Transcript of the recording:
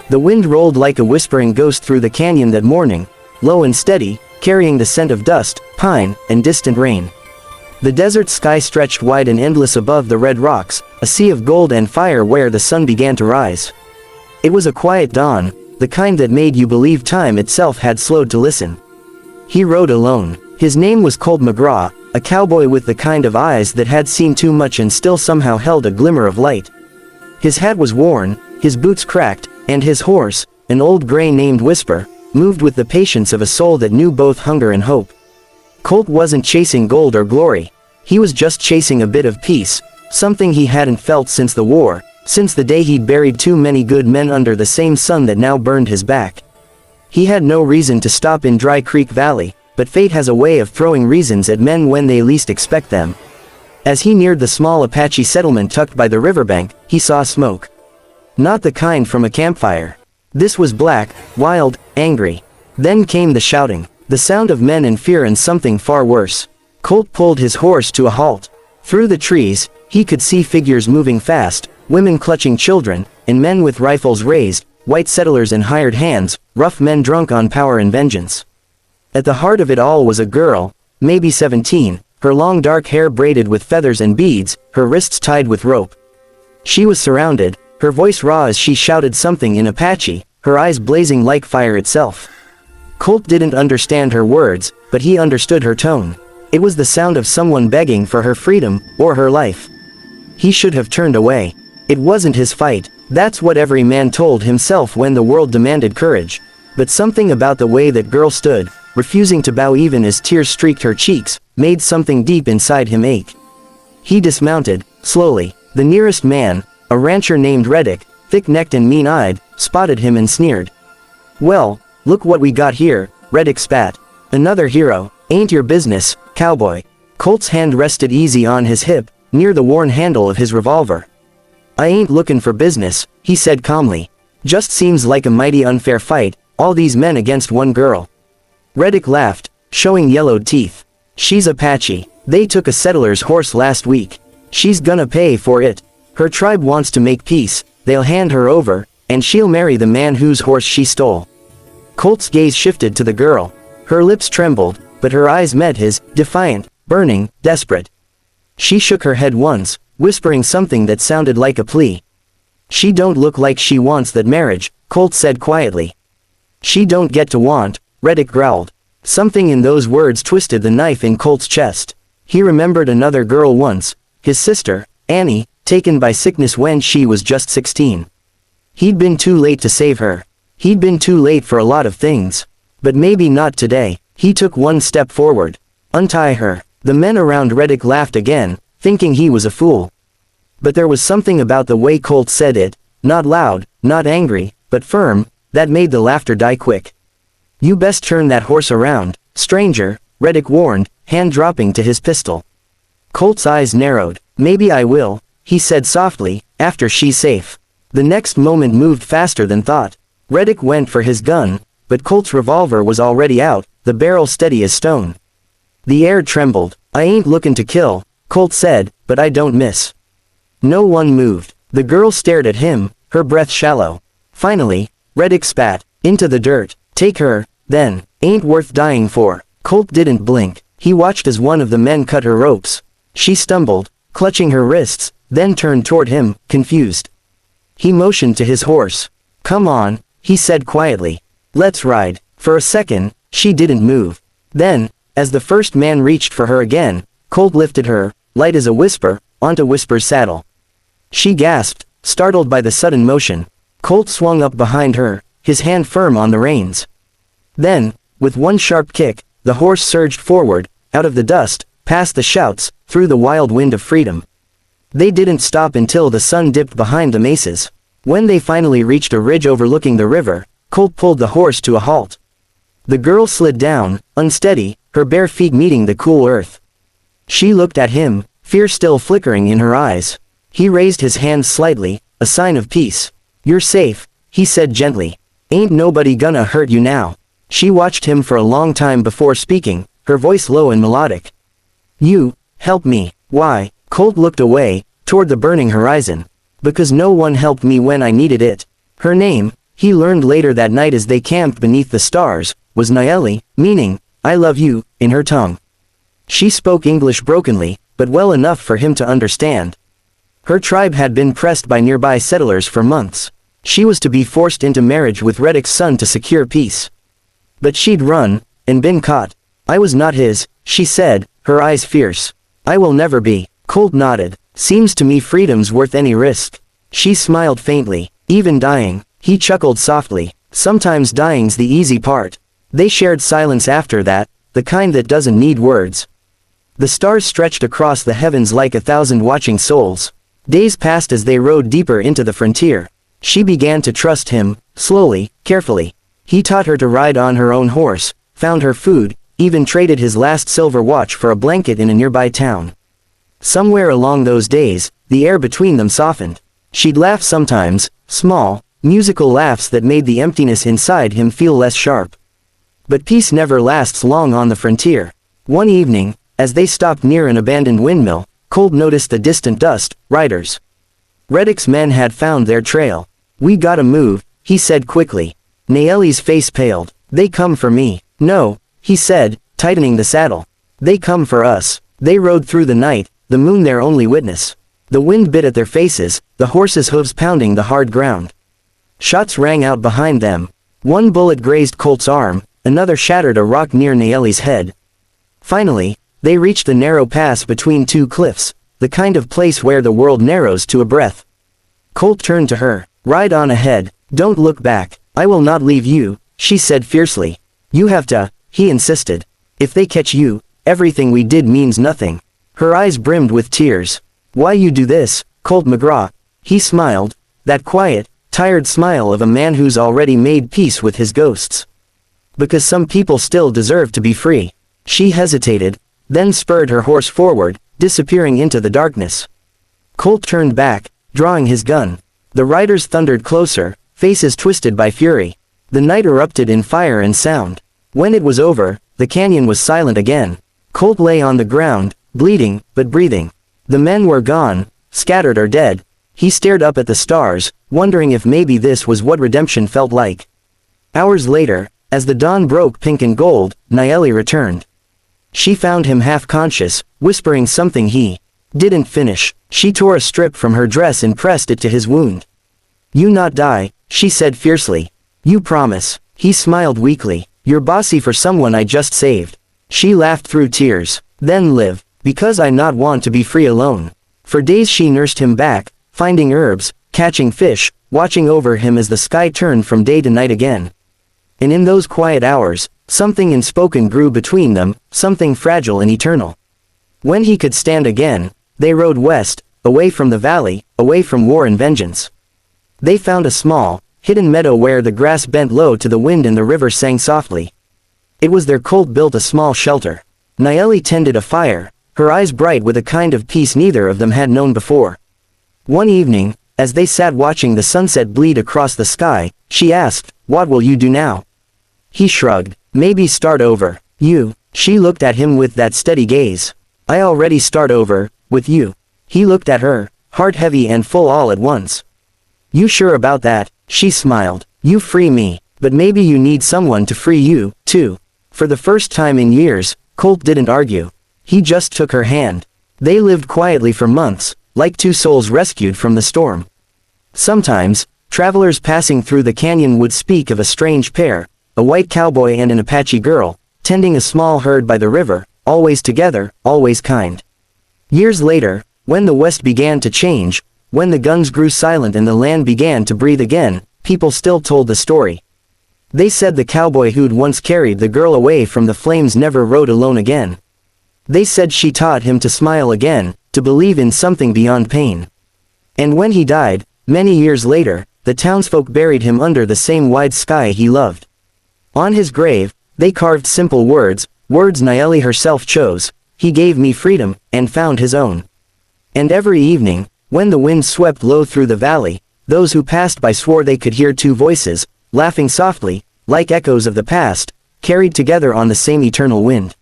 The wind rolled like a whispering ghost through the canyon that morning, low and steady, carrying the scent of dust, pine, and distant rain. The desert sky stretched wide and endless above the red rocks, a sea of gold and fire where the sun began to rise. It was a quiet dawn, the kind that made you believe time itself had slowed to listen. He rode alone. His name was Colt McGraw, a cowboy with the kind of eyes that had seen too much and still somehow held a glimmer of light. His hat was worn, his boots cracked, and his horse, an old gray named Whisper, moved with the patience of a soul that knew both hunger and hope. Colt wasn't chasing gold or glory. He was just chasing a bit of peace, something he hadn't felt since the war, since the day he'd buried too many good men under the same sun that now burned his back. He had no reason to stop in Dry Creek Valley, but fate has a way of throwing reasons at men when they least expect them. As he neared the small Apache settlement tucked by the riverbank, he saw smoke. Not the kind from a campfire. This was black, wild, angry. Then came the shouting, the sound of men in fear and something far worse. Colt pulled his horse to a halt. Through the trees, he could see figures moving fast, women clutching children, and men with rifles raised, white settlers and hired hands, rough men drunk on power and vengeance. At the heart of it all was a girl, maybe 17, her long dark hair braided with feathers and beads, her wrists tied with rope. She was surrounded, her voice raw as she shouted something in Apache, her eyes blazing like fire itself. Colt didn't understand her words, but he understood her tone. It was the sound of someone begging for her freedom, or her life. He should have turned away. It wasn't his fight, that's what every man told himself when the world demanded courage. But something about the way that girl stood, refusing to bow even as tears streaked her cheeks, made something deep inside him ache. He dismounted, slowly. The nearest man, a rancher named Reddick, thick-necked and mean-eyed, spotted him and sneered. "Well, look what we got here," Reddick spat. "Another hero. Ain't your business, cowboy." Colt's hand rested easy on his hip, near the worn handle of his revolver. "I ain't looking for business," he said calmly. "Just seems like a mighty unfair fight, all these men against one girl." Reddick laughed, showing yellowed teeth. "She's Apache. They took a settler's horse last week. She's gonna pay for it. Her tribe wants to make peace, they'll hand her over, and she'll marry the man whose horse she stole." Colt's gaze shifted to the girl. Her lips trembled, but her eyes met his, defiant, burning, desperate. She shook her head once, whispering something that sounded like a plea. "She don't look like she wants that marriage," Colt said quietly. "She don't get to want," Reddick growled. Something in those words twisted the knife in Colt's chest. He remembered another girl once, his sister, Annie, taken by sickness when she was just 16. He'd been too late to save her. He'd been too late for a lot of things. But maybe not today. He took one step forward. "Untie her." The men around Reddick laughed again, thinking he was a fool. But there was something about the way Colt said it, not loud, not angry, but firm, that made the laughter die quick. "You best turn that horse around, stranger," Reddick warned, hand dropping to his pistol. Colt's eyes narrowed. "Maybe I will," he said softly, "after she's safe." The next moment moved faster than thought. Reddick went for his gun, but Colt's revolver was already out, the barrel steady as stone. The air trembled. "I ain't looking to kill," Colt said, "but I don't miss." No one moved. The girl stared at him, her breath shallow. Finally, Reddick spat, "Into the dirt. Take her, then. Ain't worth dying for." Colt didn't blink. He watched as one of the men cut her ropes. She stumbled, clutching her wrists, then turned toward him, confused. He motioned to his horse. "Come on," he said quietly. "Let's ride." For a second, she didn't move. Then, as the first man reached for her again, Colt lifted her, light as a whisper, onto Whisper's saddle. She gasped, startled by the sudden motion. Colt swung up behind her, his hand firm on the reins. Then, with one sharp kick, the horse surged forward, out of the dust, past the shouts, through the wild wind of freedom. They didn't stop until the sun dipped behind the mesas. When they finally reached a ridge overlooking the river, Colt pulled the horse to a halt. The girl slid down, unsteady, her bare feet meeting the cool earth. She looked at him, fear still flickering in her eyes. He raised his hands slightly, a sign of peace. "You're safe," he said gently. "Ain't nobody gonna hurt you now." She watched him for a long time before speaking, her voice low and melodic. "You, help me." "Why?" Colt looked away, toward the burning horizon. "Because no one helped me when I needed it." Her name, He learned later that night as they camped beneath the stars, was Naeli, meaning, I love you, in her tongue. She spoke English brokenly, but well enough for him to understand. Her tribe had been pressed by nearby settlers for months. She was to be forced into marriage with Reddick's son to secure peace. But she'd run, and been caught. I was not his, she said, her eyes fierce. I will never be. Colt nodded. Seems to me freedom's worth any risk. She smiled faintly. Even dying. He chuckled softly. Sometimes dying's the easy part. They shared silence after that, the kind that doesn't need words. The stars stretched across the heavens like 1,000 watching souls. Days passed as they rode deeper into the frontier. She began to trust him, slowly, carefully. He taught her to ride on her own horse, found her food, even traded his last silver watch for a blanket in a nearby town. Somewhere along those days, the air between them softened. She'd laugh sometimes, small, musical laughs that made the emptiness inside him feel less sharp. But peace never lasts long on the frontier. One evening, as they stopped near an abandoned windmill, Colt noticed the distant dust, riders. Reddick's men had found their trail. We gotta move, he said quickly. Naeli's face paled. They come for me. No, he said, tightening the saddle. They come for us. They rode through the night, the moon their only witness. The wind bit at their faces, the horses' hooves pounding the hard ground. Shots rang out behind them. One bullet grazed Colt's arm, another shattered a rock near Naeli's head. Finally, they reached the narrow pass between two cliffs, the kind of place where the world narrows to a breath. Colt turned to her. Ride on ahead, don't look back. I will not leave you, she said fiercely. You have to, he insisted. If they catch you, everything we did means nothing. Her eyes brimmed with tears. Why you do this, Colt McGraw? He smiled, that quiet, tired smile of a man who's already made peace with his ghosts. Because some people still deserve to be free. She hesitated, then spurred her horse forward, disappearing into the darkness. Colt turned back, drawing his gun. The riders thundered closer, faces twisted by fury. The night erupted in fire and sound. When it was over, the canyon was silent again. Colt lay on the ground, bleeding, but breathing. The men were gone, scattered or dead. He stared up at the stars, wondering if maybe this was what redemption felt like. Hours later, as the dawn broke pink and gold, Naeli returned. She found him half-conscious, whispering something he didn't finish. She tore a strip from her dress and pressed it to his wound. You not die, she said fiercely. You promise. He smiled weakly. You're bossy for someone I just saved. She laughed through tears. Then live. Because I not want to be free alone. For days she nursed him back, finding herbs, catching fish, watching over him as the sky turned from day to night again. And in those quiet hours, something unspoken grew between them, something fragile and eternal. When he could stand again, they rode west, away from the valley, away from war and vengeance. They found a small, hidden meadow where the grass bent low to the wind and the river sang softly. It was there Colt built a small shelter. Naeli tended a fire, her eyes bright with a kind of peace neither of them had known before. One evening, as they sat watching the sunset bleed across the sky, she asked, "What will you do now?" He shrugged. "Maybe start over. You." She looked at him with that steady gaze. "I already start over, with you." He looked at her, heart heavy and full all at once. "You sure about that?" She smiled. "You free me, but maybe you need someone to free you, too." For the first time in years, Colt didn't argue. He just took her hand. They lived quietly for months, like two souls rescued from the storm. Sometimes, travelers passing through the canyon would speak of a strange pair, a white cowboy and an Apache girl, tending a small herd by the river, always together, always kind. Years later, when the West began to change, when the guns grew silent and the land began to breathe again, people still told the story. They said the cowboy who'd once carried the girl away from the flames never rode alone again. They said she taught him to smile again, to believe in something beyond pain. And when he died, many years later, the townsfolk buried him under the same wide sky he loved. On his grave, they carved simple words, words Naeli herself chose, "He gave me freedom, and found his own." And every evening, when the wind swept low through the valley, those who passed by swore they could hear two voices, laughing softly, like echoes of the past, carried together on the same eternal wind.